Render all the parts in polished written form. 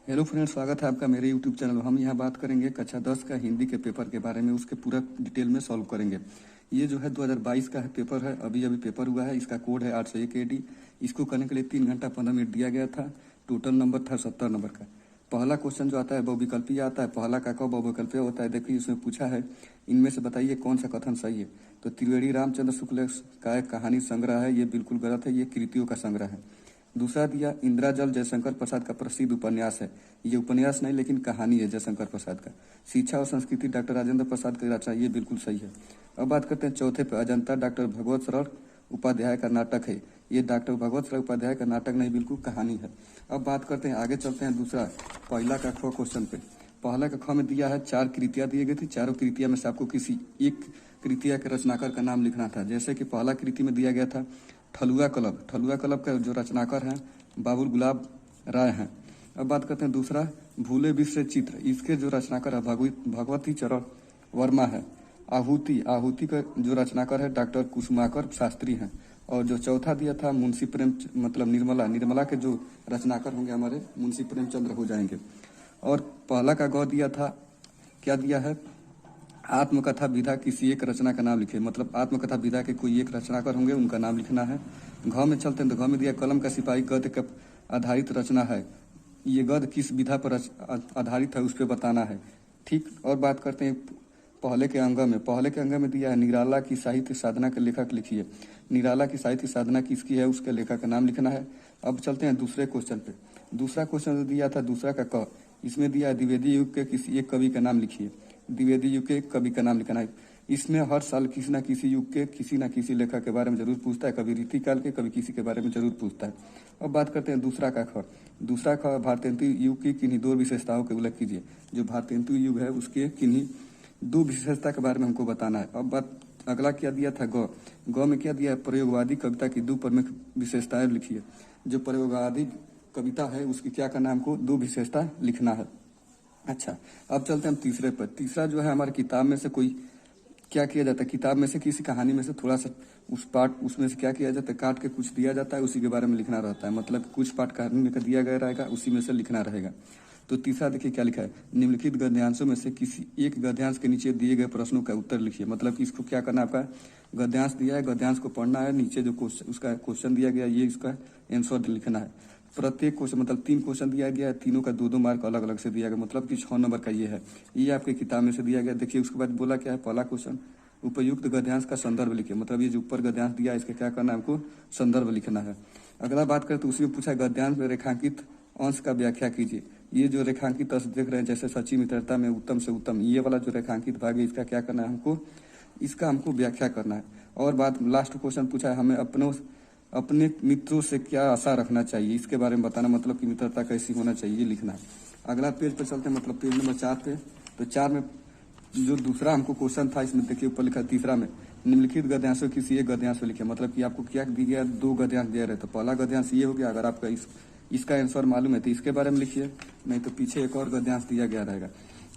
Hello friends, स्वागत है आपका मेरे यूट्यूब चैनल। हम यहाँ बात करेंगे कक्षा 10 का हिंदी के पेपर के बारे में, उसके पूरा डिटेल में सॉल्व करेंगे। ये जो है 2022 का है पेपर है, अभी अभी पेपर हुआ है। इसका कोड है 801 AD। इसको करने के लिए 3 घंटा 15 मिनट दिया गया था। टोटल नंबर था 70 नंबर का। पहला क्वेश्चन जो आता है बहुविकल्पीय आता है। पहला का कब बहुविकल्पीय होता है, देखिए इसमें पूछा है इनमें से बताइए कौन सा कथन सही है। तो त्रिवेणी रामचंद्र शुक्ल का एक कहानी संग्रह है, ये बिल्कुल गलत है, ये कृतियों का संग्रह है। दूसरा दिया इंदिरा जल जयशंकर प्रसाद का प्रसिद्ध उपन्यास है। ये उपन्यास नहीं लेकिन कहानी है जयशंकर प्रसाद का। शिक्षा और संस्कृति डॉक्टर राजेंद्र प्रसाद की रचना, ये बिल्कुल सही है। अब बात करते हैं चौथे पे, अजंता डॉक्टर भगवत सरल उपाध्याय का नाटक है। ये डॉक्टर भगवत सरल उपाध्याय का नाटक नहीं, बिल्कुल कहानी है। अब बात करते हैं, आगे चलते हैं दूसरा पहला का ख क्वेश्चन पे। पहला का ख में दिया है 4 कृतियां दी गई थी। चारों कृतियां में से आपको किसी एक कृतिया के रचनाकार का नाम लिखना था। जैसे कि पहला कृति में दिया गया था ठलुआ क्लब। ठलुआ क्लब का जो रचनाकार हैं बाबुल गुलाब राय हैं। अब बात करते हैं दूसरा भूले विश्व चित्र। इसके जो रचनाकार है भगवती चरण वर्मा है। आहुति आहुति का जो रचनाकार है डॉक्टर कुसुमाकर शास्त्री हैं। और जो चौथा दिया था मुंशी प्रेम मतलब निर्मला, निर्मला के जो रचनाकार होंगे हमारे मुंशी प्रेमचंद्र हो जाएंगे। और पहला का गौ दिया था, क्या दिया है, आत्मकथा विधा किसी एक रचना का नाम लिखे। मतलब आत्मकथा विधा के कोई एक रचनाकार होंगे, उनका नाम लिखना है। घ में चलते हैं तो घ में दिया कलम का सिपाही गद्य का आधारित रचना है। ये गद्य किस विधा पर आधारित है उस पर बताना है। ठीक। और बात करते हैं पहले के अंग में। पहले के अंग में दिया है निराला की साहित्य साधना के लेखक लिखिए। निराला की साहित्य साधना किसकी है, उसके लेखक का नाम लिखना है। अब चलते हैं दूसरे क्वेश्चन पे। दूसरा क्वेश्चन दिया था दूसरा का क। इसमें दिया है द्विवेदी युग के किसी एक कवि का नाम लिखिए। द्विवेदी युग के कवि का नाम लिखना है। इसमें हर साल किसी न किसी युग के किसी न किसी लेखक के बारे में जरूर पूछता है, कभी रीतिकाल के कभी किसी के बारे में जरूर पूछता है। अब बात करते हैं दूसरा का ख। दूसरा ख भारतेंदु युग की किन्हीं 2 विशेषताओं के उल्लेख कीजिए। जो भारतेंदु युग है उसके किन्हीं 2 विशेषता के बारे में हमको बताना है। अब बात अगला क्या दिया था ग। ग में क्या दिया है, प्रयोगवादी कविता की 2 प्रमुख विशेषताएं लिखिए। जो प्रयोगवादी कविता है उसकी क्या करना है, हमको 2 विशेषता लिखना है। अच्छा, अब चलते हैं हम तीसरे पर। तीसरा जो है हमारी किताब में से कोई क्या किया जाता है, किताब में से किसी कहानी में से थोड़ा सा उस पार्ट उसमें से क्या किया जाता है, काट के कुछ दिया जाता है, उसी के बारे में लिखना रहता है। मतलब कुछ पार्ट कहानी में दिया गया रहेगा, उसी में से लिखना रहेगा। तो तीसरा देखिए क्या लिखा है, निम्नलिखित गद्यांशों में से किसी एक गद्यांश के नीचे दिए गए प्रश्नों का उत्तर लिखिए। मतलब कि इसको क्या करना है, आपका गद्यांश दिया है, गद्यांश को पढ़ना है, नीचे जो क्वेश्चन उसका क्वेश्चन दिया गया ये इसका आंसर लिखना है। प्रत्येक क्वेश्चन मतलब 3 क्वेश्चन दिया गया है, तीनों का 2-2 मार्क अलग अलग से दिया गया। मतलब कि 6 नंबर का ये है, ये आपकी किताब में से दिया गया। देखिए उसके बाद बोला क्या है, पहला क्वेश्चन उपयुक्त गद्यांश का संदर्भ लिखिए। मतलब ये जो ऊपर गद्यांश दिया है इसका क्या करना है, हमको संदर्भ लिखना है। अगला बात करें तो उसी में पूछा गद्यांश में रेखांकित अंश का व्याख्या कीजिए। ये जो रेखांकित अंश देख रहे हैं जैसे सच्ची मित्रता में उत्तम से उत्तम, ये वाला जो रेखांकित भाग है इसका क्या करना है, इसका हमको व्याख्या करना है। और बात लास्ट क्वेश्चन पूछा है हमें अपने मित्रों से क्या आशा रखना चाहिए, इसके बारे में बताना। मतलब कि मित्रता कैसी होना चाहिए लिखना है। अगला पेज पर चलते हैं, मतलब पेज नंबर 4 पे। तो 4 में जो दूसरा हमको क्वेश्चन था इसमें देखिए ऊपर लिखा तीसरा में निम्नलिखित गद्यांशों किसी एक गद्यांश में लिखे। मतलब कि आपको क्या दी गया, 2 गद्यांश दिया रहे। तो पहला गद्यांश ये हो गया, अगर आपका इसका आंसर मालूम है तो इसके बारे में लिखिए, नहीं तो पीछे एक और गद्यांश दिया गया रहेगा।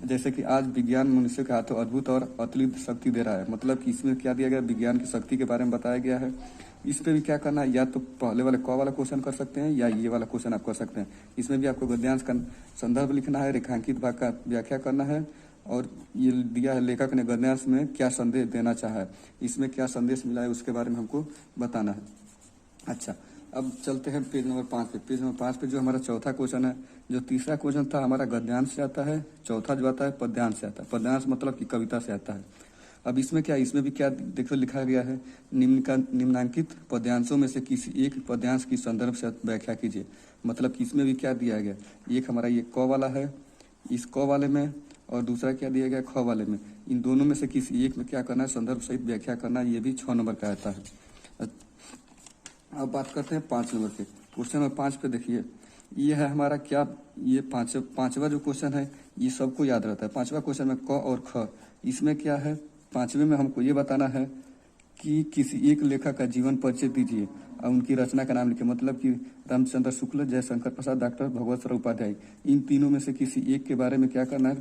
जैसे कि आज विज्ञान मनुष्य के हाथों अद्भुत और अतुलित शक्ति दे रहा है। मतलब कि इसमें क्या दिया गया, विज्ञान की शक्ति के बारे में बताया गया है। इस पे भी क्या करना है, या तो पहले वाले क वाला क्वेश्चन कर सकते हैं या ये वाला क्वेश्चन आप कर सकते हैं। इसमें भी आपको गद्यांश का संदर्भ लिखना है, रेखांकित भाग का व्याख्या करना है, और ये दिया है लेखक ने गद्यांश में क्या संदेश देना चाहा है, इसमें क्या संदेश मिला है उसके बारे में हमको बताना है। अच्छा, अब चलते हैं पेज नंबर 5 पे। पेज नंबर 5 पे जो हमारा चौथा क्वेश्चन है, जो तीसरा क्वेश्चन था हमारा गद्यांश से आता है, चौथा जो आता है पद्यांश से आता है। पद्यांश मतलब कि कविता से आता है। अब इसमें क्या, इसमें भी क्या देखो लिखा गया है, निम्नांकित पद्यांशों में से किसी एक पद्यांश की संदर्भ से व्याख्या कीजिए। मतलब कि इसमें भी क्या दिया गया, एक हमारा ये क वाला है, इस क वाले में, और दूसरा क्या दिया गया ख वाले में। इन दोनों में से किसी एक में क्या करना है, संदर्भ सहित व्याख्या करना। ये भी 6 नंबर का आता है। अब बात करते हैं 5 नंबर के। क्वेश्चन नंबर 5 पे देखिए, ये है हमारा क्या, ये पांचवा जो क्वेश्चन है ये सबको याद रहता है। 5वां क्वेश्चन में क और ख। इसमें क्या है, 5वें में हमको ये बताना है कि किसी एक लेखक का जीवन परिचय दीजिए और उनकी रचना का नाम लिखिए। मतलब कि रामचंद्र शुक्ल, जयशंकर प्रसाद, डॉक्टर भगवत सरल उपाध्याय, इन तीनों में से किसी एक के बारे में क्या करना है,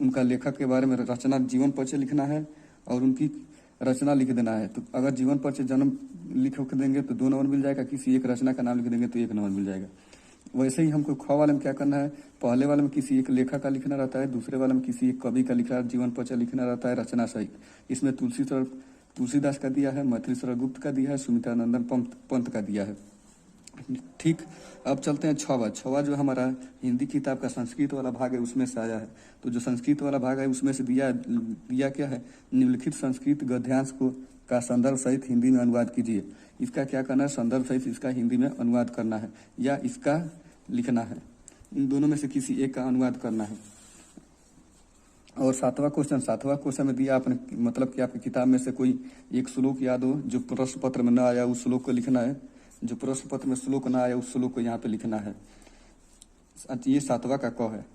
उनका लेखक के बारे में रचना जीवन परिचय लिखना है और उनकी रचना लिख देना है। तो अगर जीवन परिचय जन्म लिख देंगे तो 2 नंबर मिल जाएगा, किसी एक रचना का नाम लिख देंगे तो 1 नंबर मिल जाएगा। वैसे ही हमको ख वाले में क्या करना है, पहले वाले में किसी एक लेखक का लिखना रहता है, दूसरे वाले में किसी एक कवि का लिखा जीवन परिचय लिखना रहता है रचना सहित। इसमें तुलसीदास का दिया है, मैथिली गुप्त का दिया है, सुमित्रानंदन पंत का दिया है। ठीक, अब चलते हैं छवा। छवा जो हमारा हिंदी किताब का संस्कृत वाला भाग है उसमें से आया है। तो जो संस्कृत वाला भाग है उसमें से दिया क्या है, निम्नलिखित संस्कृत गद्यांश को का संदर्भ सहित हिंदी में अनुवाद कीजिए। इसका क्या करना है, संदर्भ सहित इसका हिंदी में अनुवाद करना है या इसका लिखना है, इन दोनों में से किसी एक का अनुवाद करना है। और सातवां क्वेश्चन में दिया आपने, मतलब कि आपकी किताब में से कोई एक श्लोक याद हो जो प्रश्न पत्र में न आया, उस श्लोक को लिखना है। जो प्रश्न पत्र में श्लोक ना आया उस श्लोक को यहाँ पे लिखना है। ये सातवां का क है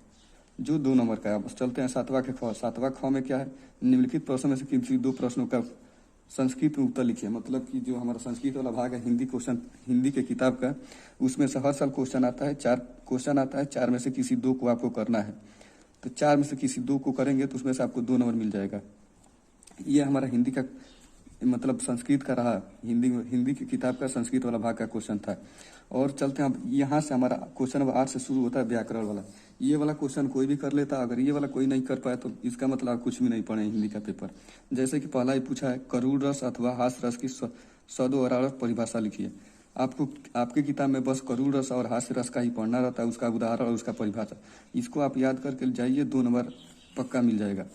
जो 2 नंबर का है। अब चलते हैं सातवां के ख। सातवां ख में क्या है, निम्नलिखित प्रश्न में से किसी 2 प्रश्नों का संस्कृत में उत्तर लिखिए। मतलब कि जो हमारा संस्कृत वाला भाग है हिंदी के किताब का, उसमें से हर साल क्वेश्चन आता है, 4 क्वेश्चन आता है, 4 में से किसी 2 को आपको करना है। तो 4 में से किसी 2 को करेंगे तो उसमें से आपको 2 नंबर मिल जाएगा। ये हमारा हिंदी का मतलब संस्कृत का रहा, हिंदी की किताब का संस्कृत वाला भाग का क्वेश्चन था। और चलते हैं अब यहाँ से हमारा क्वेश्चन नंबर 8 से शुरू होता है व्याकरण वाला। ये वाला क्वेश्चन कोई भी कर लेता, अगर ये वाला कोई नहीं कर पाया तो इसका मतलब आप कुछ भी नहीं पढ़े हिंदी का पेपर। जैसे कि पहला ही पूछा है, करूण रस अथवा हास्य रस की शब्दों और अर्थ परिभाषा लिखिए। आपको आपकी किताब में बस करूण रस और हास्य रस का ही पढ़ना रहता है, उसका उदाहरण और उसका परिभाषा। इसको आप याद करके जाइए, 2 नंबर पक्का मिल जाएगा।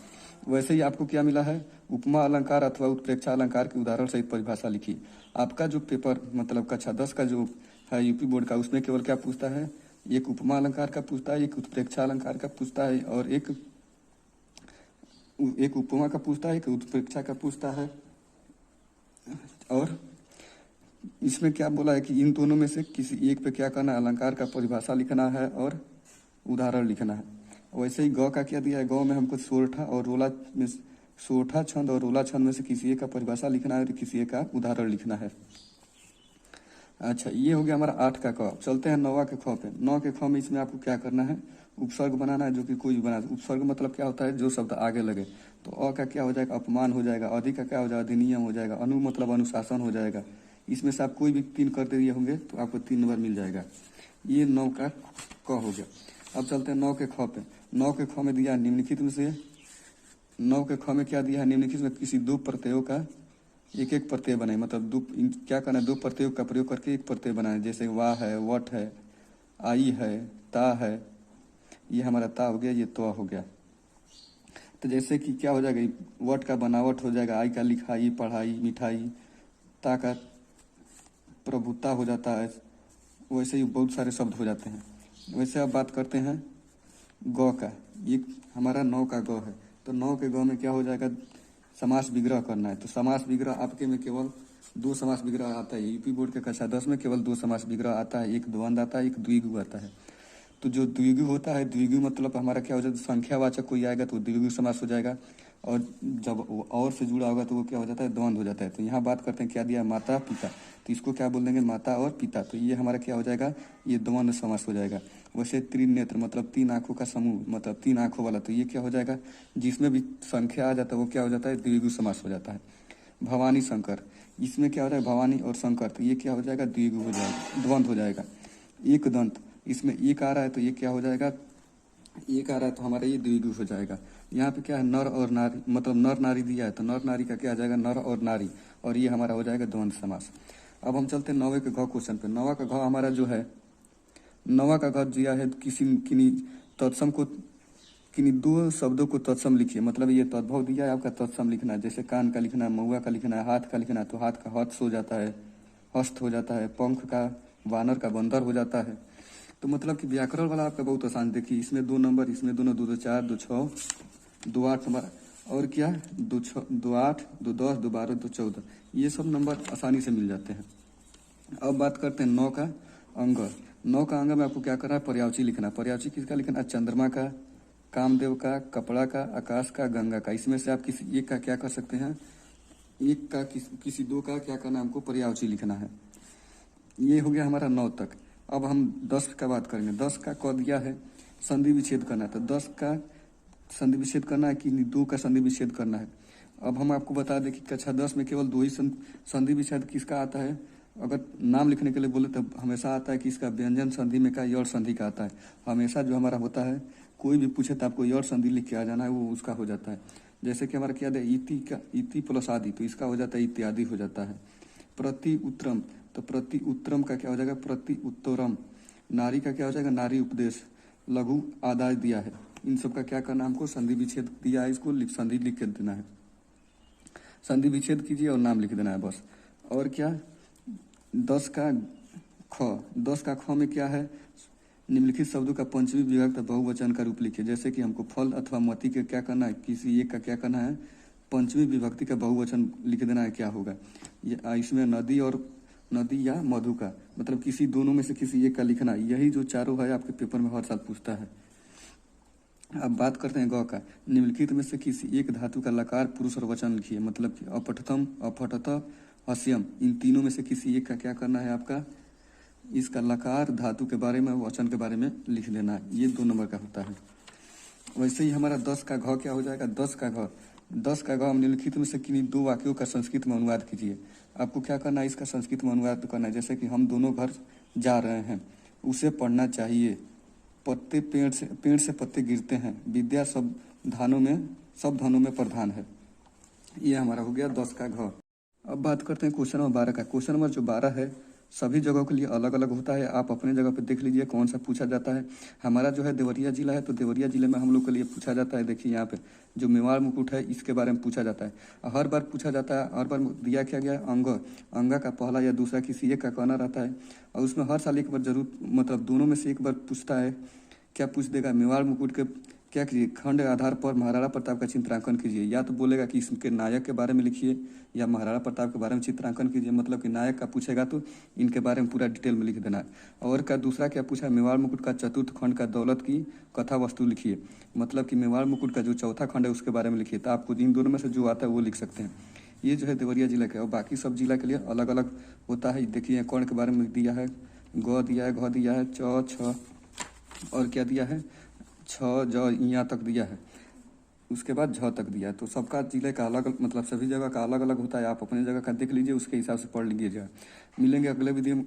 वैसे ही आपको क्या मिला है, उपमा अलंकार अथवा उत्प्रेक्षा अलंकार के उदाहरण सहित परिभाषा लिखी। आपका जो पेपर मतलब कक्षा 10 का जो है यूपी बोर्ड का, उसमें केवल क्या पूछता है, एक उपमा अलंकार का पूछता है, एक उत्प्रेक्षा अलंकार का पूछता है और एक उपमा का पूछता है, एक उत्प्रेक्षा का पूछता है। और इसमें क्या बोला है कि इन दोनों में से किसी एक पे क्या करना है, अलंकार का परिभाषा लिखना है और उदाहरण लिखना है। वैसे ही गौ का क्या दिया है, गौ में हमको सोरठा और रोला में सोरठा छंद और रोला छंद में से किसी एक का परिभाषा लिखना है और किसी एक का उदाहरण लिखना है। अच्छा, ये हो गया हमारा 8 का क। चलते हैं 9 के ख पे। 9 के ख में इसमें आपको क्या करना है, उपसर्ग बनाना है, जो कि कोई भी बना। उपसर्ग मतलब क्या होता है, जो शब्द आगे लगे। तो अ का क्या हो जाएगा, अपमान हो जाएगा। अधिक का क्या हो जाएगा, अधिनियम हो जाएगा। अनु मतलब अनुशासन हो जाएगा। इसमें से आप कोई भी 3 कर दिए होंगे तो आपको 3 नंबर मिल जाएगा। ये 9 का क हो गया। अब चलते हैं 9 के ख पे। 9 के ख में दिया निम्नलिखित में से 9 के ख में क्या दिया है, निम्नलिखित में किसी 2 प्रत्ययों का एक प्रत्यय बनाए। मतलब क्या करना है, 2 प्रत्ययों का प्रयोग करके एक प्रत्यय बनाए। जैसे वाह है, वट है, आई है, ता है। ये हमारा ता हो गया, ये तो हो गया। तो जैसे कि क्या हो जाएगा, वट का बनावट हो जाएगा, आई का लिखाई पढ़ाई मिठाई, ता का प्रभुता हो जाता है। वैसे ही बहुत सारे शब्द हो जाते हैं। वैसे अब बात करते हैं गौ का। ये हमारा 9 का गौ है। तो 9 के गौ में क्या हो जाएगा, समास विग्रह करना है। तो समास विग्रह आपके में केवल 2 समास विग्रह आता है। यूपी बोर्ड के कक्षा 10 में केवल 2 समास विग्रह आता है, एक द्वंद्व आता है, एक द्विगु आता है। तो जो द्विगु होता है, द्विगु मतलब हमारा क्या हो जाता है, संख्यावाचक कोई आएगा तो द्विगु समास हो जाएगा। और जब और से जुड़ा होगा तो वो क्या हो जाता है, द्वंद्व हो जाता है। तो यहाँ बात करते हैं क्या दिया, माता पिता। तो इसको क्या बोल देंगे, माता और पिता। तो ये हमारा क्या हो जाएगा, ये द्वंद्व समास हो जाएगा। वैसे त्रिनेत्र मतलब 3 आंखों का समूह, मतलब 3 आंखों वाला। तो ये क्या हो जाएगा, जिसमें भी संख्या आ जाता है वो क्या हो जाता है, द्विगु समास हो जाता है। भवानी शंकर, इसमें क्या हो जाएगा, भवानी और शंकर। तो ये क्या हो जाएगा, द्विगु हो जाएगा, द्वंद्व हो जाएगा। एक दंत, इसमें एक आ रहा है तो ये क्या हो जाएगा, एक आ रहा है तो हमारा ये द्विगु हो जाएगा। यहाँ पे क्या है, नर और नारी, मतलब नर नारी दिया है तो नर नारी का क्या आ जाएगा, नर और नारी। और ये हमारा हो जाएगा द्वंद्व समास। अब हम चलते हैं 9वें के घ क्वेश्चन पे। 9वां का घ हमारा जो है, 9वां का घ दिया है किन्हीं तत्सम को, किन्हीं 2 शब्दों को तत्सम लिखिए। मतलब ये तद्भव दिया है, आपका तत्सम लिखना है। जैसे कान का लिखना है, महुआ का लिखना है, हाथ का लिखना है तो हाथ का हस्त हो जाता है, हस्त हो जाता है। पंख का वानर का बंदर हो जाता है। तो मतलब कि व्याकरण वाला आपका बहुत आसान। देखिए इसमें 2 नंबर, इसमें दोनों 2 2 4 2 6 2 8 नंबर, और क्या 2 6 2 8 2 10 2 12 2 14, ये सब नंबर आसानी से मिल जाते हैं। अब बात करते हैं 9 का अंग। 9 का अंग में आपको क्या करना है, पर्यायवाची लिखना। पर्यायवाची किसका लिखना है, चंद्रमा का, कामदेव का, कपड़ा का, आकाश का, गंगा का। इसमें से आप किसी एक का क्या कर सकते हैं, एक का किसी 2 का क्या करना है, हमको पर्यायवाची लिखना है। ये हो गया हमारा 9 तक। अब हम 10 का बात करेंगे। 10 का क दिया है संधि विच्छेद करना है। तो 10 का संधि विच्छेद करना है कि 2 का संधि विच्छेद करना है। अब हम आपको बता दें कि कक्षा 10 में केवल 2 ही संधि विच्छेद किसका आता है, अगर नाम लिखने के लिए बोले तो हमेशा आता है कि इसका व्यंजन संधि में का यड़ संधि का आता है। हमेशा जो हमारा होता है, कोई भी पूछे तो आपको यड़ संधि लिख के आ जाना है, वो उसका हो जाता है। जैसे कि हमारा क्या है, इति का इति प्लस आदि, तो इसका हो जाता है इत्यादि हो जाता है। प्रति उत्तरम, तो प्रति उत्तरम का क्या हो जाएगा, प्रति उत्तरम। नारी का क्या हो जाएगा, नारी उपदेश। लघु आदाय दिया है, इन सब का क्या करना, हमको संधि विच्छेद दिया है, इसको संधि लिख के देना है। संधि विच्छेद कीजिए और नाम लिख देना है बस। और क्या, 10 का ख में क्या है, निम्नलिखित शब्दों का पंचमी विभक्त बहुवचन का रूप लिखिए। जैसे कि हमको फल अथवा मति के क्या करना है, किसी एक का क्या करना है, पंचमी विभक्ति का बहुवचन लिख देना है। क्या होगा, इसमें नदी या मधु का, मतलब किसी दोनों में से किसी एक का लिखना। यही जो चारों है आपके पेपर में हर साल पूछता है। अब बात करते हैं ग का। निम्नलिखित में से किसी एक धातु का लकार पुरुष और वचन लिखिए। मतलब कि अपठतम, अपठत, हस्यम, इन तीनों में से किसी एक का क्या करना है आपका, इसका लकार धातु के बारे में, वचन के बारे में लिख देना है। ये 2 नंबर का होता है। वैसे ही हमारा 10 का घ क्या हो जाएगा, 10 का घ हम निम्नलिखित में से किन्हीं 2 वाक्यों का संस्कृत में अनुवाद कीजिए। आपको क्या करना है, इसका संस्कृत में अनुवाद करना है। जैसे कि हम दोनों घर जा रहे हैं, उसे पढ़ना चाहिए। पत्ते पेड़ से पत्ते गिरते हैं, विद्या सब धानों में प्रधान है। ये हमारा हो गया 10 का घ। अब बात करते हैं क्वेश्चन नंबर 12 का। क्वेश्चन नंबर जो 12 है सभी जगहों के लिए अलग अलग होता है। आप अपने जगह पे देख लीजिए कौन सा पूछा जाता है। हमारा जो है देवरिया जिला है, तो देवरिया जिले में हम लोग के लिए पूछा जाता है। देखिए यहाँ पे जो मेवाड़ मुकुट है, इसके बारे में पूछा जाता है। हर बार पूछा जाता है, हर बार दिया क्या गया, अंगा का पहला या दूसरा किसी एक का कहना रहता है। और उसमें हर साल एक बार जरूर, मतलब दोनों में से एक बार पूछता है। क्या पूछ देगा, मेवाड़ मुकुट के क्या कीजिए, खंड आधार पर महाराणा प्रताप का चित्रांकन कीजिए। या तो बोलेगा कि इसके नायक के बारे में लिखिए, या महाराणा प्रताप के बारे में चित्रांकन कीजिए। मतलब कि नायक का पूछेगा तो इनके बारे में पूरा डिटेल में लिख देना है। और का दूसरा क्या पूछा, मेवाड़ मुकुट का चतुर्थ खंड का दौलत की कथा वस्तु लिखिए। मतलब कि मेवाड़ मुकुट का जो चौथा खंड है उसके बारे में लिखिए। तो आपको इन दोनों में से जो आता है वो लिख सकते हैं। ये जो है देवरिया जिला के। और बाकी सब जिला के लिए अलग अलग होता है। देखिए कर्ण के बारे में दिया है, ग दिया है, घ दिया है, च, छ और क्या दिया है, छ, ज, यहाँ तक दिया है। उसके बाद झ तक दिया है। तो सबका जिले का अलग, मतलब सभी जगह का अलग अलग होता है। आप अपने जगह का देख लीजिए, उसके हिसाब से पढ़ लीजिएगा। मिलेंगे अगले वीडियो में